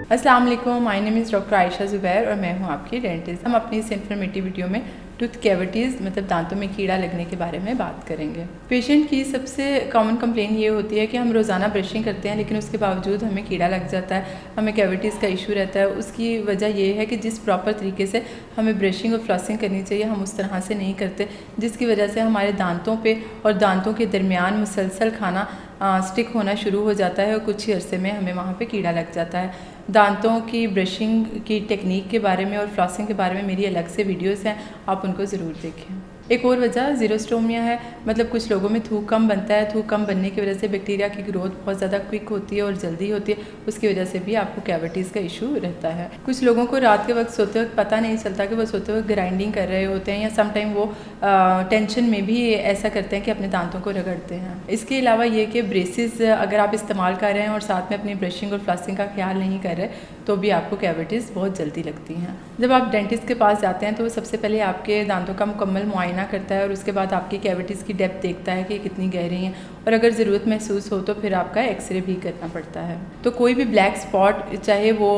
अस्सलाम वालेकुम, my name is doctor Ayesha Zubair और मैं हूँ आपकी डेंटिस्ट। हम अपनी इस इन्फॉर्मेटिव वीडियो में टूथ कैविटीज़ मतलब दांतों में कीड़ा लगने के बारे में बात करेंगे। पेशेंट की सबसे कॉमन कंप्लेन ये होती है कि हम रोज़ाना ब्रशिंग करते हैं लेकिन उसके बावजूद हमें कीड़ा लग जाता है, हमें कैविटीज़ का इशू रहता है। उसकी वजह ये है कि जिस प्रॉपर तरीके से हमें ब्रशिंग और फ्लॉसिंग करनी चाहिए हम उस तरह से नहीं करते, जिसकी वजह से हमारे दांतों पे और दांतों के दरमियान मुसलसल खाना स्टिक होना शुरू हो जाता है और कुछ ही अरसे में हमें वहाँ पे कीड़ा लग जाता है। दांतों की ब्रशिंग की टेक्निक के बारे में और फ्लॉसिंग के बारे में मेरी अलग से वीडियोस हैं, आप उनको ज़रूर देखें। एक और वजह ज़ीरोस्टोमिया है, मतलब कुछ लोगों में थूक कम बनता है। थूक कम बनने की वजह से बैक्टीरिया की ग्रोथ बहुत ज़्यादा क्विक होती है और जल्दी होती है, उसकी वजह से भी आपको कैविटीज़ का इशू रहता है। कुछ लोगों को रात के वक्त सोते वक्त पता नहीं चलता कि वो सोते वक्त ग्राइंडिंग कर रहे होते हैं या समटाइम वो टेंशन में भी ऐसा करते हैं कि अपने दांतों को रगड़ते हैं। इसके अलावा ये कि ब्रेसेस अगर आप इस्तेमाल कर रहे हैं और साथ में अपनी ब्रशिंग और फ्लॉसिंग का ख्याल नहीं कर रहे तो भी आपको कैविटीज़ बहुत जल्दी लगती हैं। जब आप डेंटिस्ट के पास जाते हैं तो वो सबसे पहले आपके दांतों का मुकम्मल मुआयना करता है और उसके बाद आपकी कैविटीज़ की डेप्थ देखता है कि कितनी गहरी हैं और अगर ज़रूरत महसूस हो तो फिर आपका एक्सरे भी करना पड़ता है। तो कोई भी ब्लैक स्पॉट चाहे वो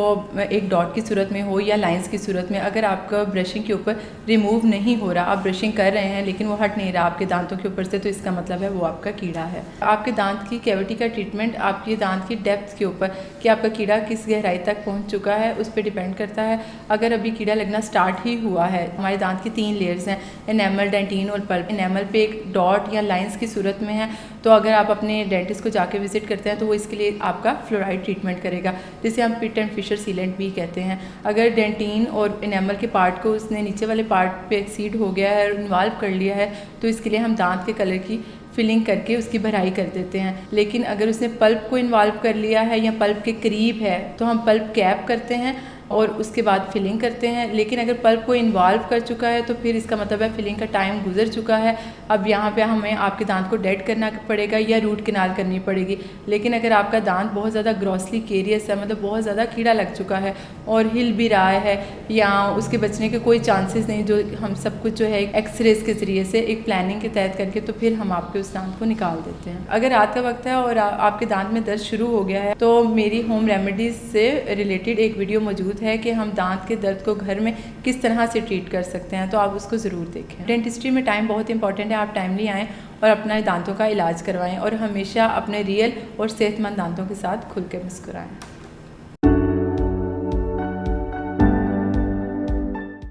एक डॉट की सूरत में हो या लाइंस की सूरत में, अगर आपका ब्रशिंग के ऊपर रिमूव नहीं हो रहा, आप ब्रशिंग कर रहे हैं लेकिन वो हट नहीं रहा आपके दांतों के ऊपर से, तो इसका मतलब है वो आपका कीड़ा है। आपके दांत की कैविटी का ट्रीटमेंट आपके दांत की डेप्थ के ऊपर कि आपका कीड़ा किस गहराई तक पहुँच चुका है उस पर डिपेंड करता है। अगर अभी कीड़ा लगना स्टार्ट ही हुआ है, हमारे दांत की 3 लेयर्स हैं, एनेमल, डेंटिन और पल्प। एनेमल पे एक डॉट या लाइंस की सूरत में है तो अगर आप अपने डेंटिस्ट को जाके विजिट करते हैं तो वो इसके लिए आपका फ्लोराइड ट्रीटमेंट करेगा, जिसे हम पिट एंड फिशर सीलेंट भी कहते हैं। अगर डेंटिन और एनेमल के पार्ट को उसने नीचे वाले पार्ट पे एक्सीड हो गया है और इन्वॉल्व कर लिया है तो इसके लिए हम दांत के कलर की फिलिंग करके उसकी भराई कर देते हैं। लेकिन अगर उसने पल्प को इन्वॉल्व कर लिया है या पल्प के करीब है तो हम पल्प कैप करते हैं और उसके बाद फिलिंग करते हैं। लेकिन अगर पल्प को इन्वॉल्व कर चुका है तो फिर इसका मतलब है फिलिंग का टाइम गुजर चुका है। अब यहाँ पे हमें आपके दांत को डेड करना पड़ेगा या रूट कैनाल करनी पड़ेगी। लेकिन अगर आपका दांत बहुत ज़्यादा ग्रॉसली केरियस है, मतलब बहुत ज़्यादा कीड़ा लग चुका है और हिल भी रहा है या उसके बचने के कोई चांसेस नहीं, जो हम सब कुछ जो है एक्सरेज के ज़रिए से एक प्लानिंग के तहत करके तो फिर हम आपके उस दांत को निकाल देते हैं। अगर रात का वक्त है और आपके दांत में दर्द शुरू हो गया है तो मेरी होम रेमेडीज़ से रिलेटेड एक वीडियो मौजूद है कि हम दांत के दर्द को घर में किस तरह से ट्रीट कर सकते हैं, तो आप उसको ज़रूर देखें। डेंटिस्ट्री में टाइम बहुत इंपॉर्टेंट है, आप टाइमली आएँ और अपना दांतों का इलाज करवाएं और हमेशा अपने रियल और सेहतमंद दांतों के साथ खुल के मुस्कुराएं।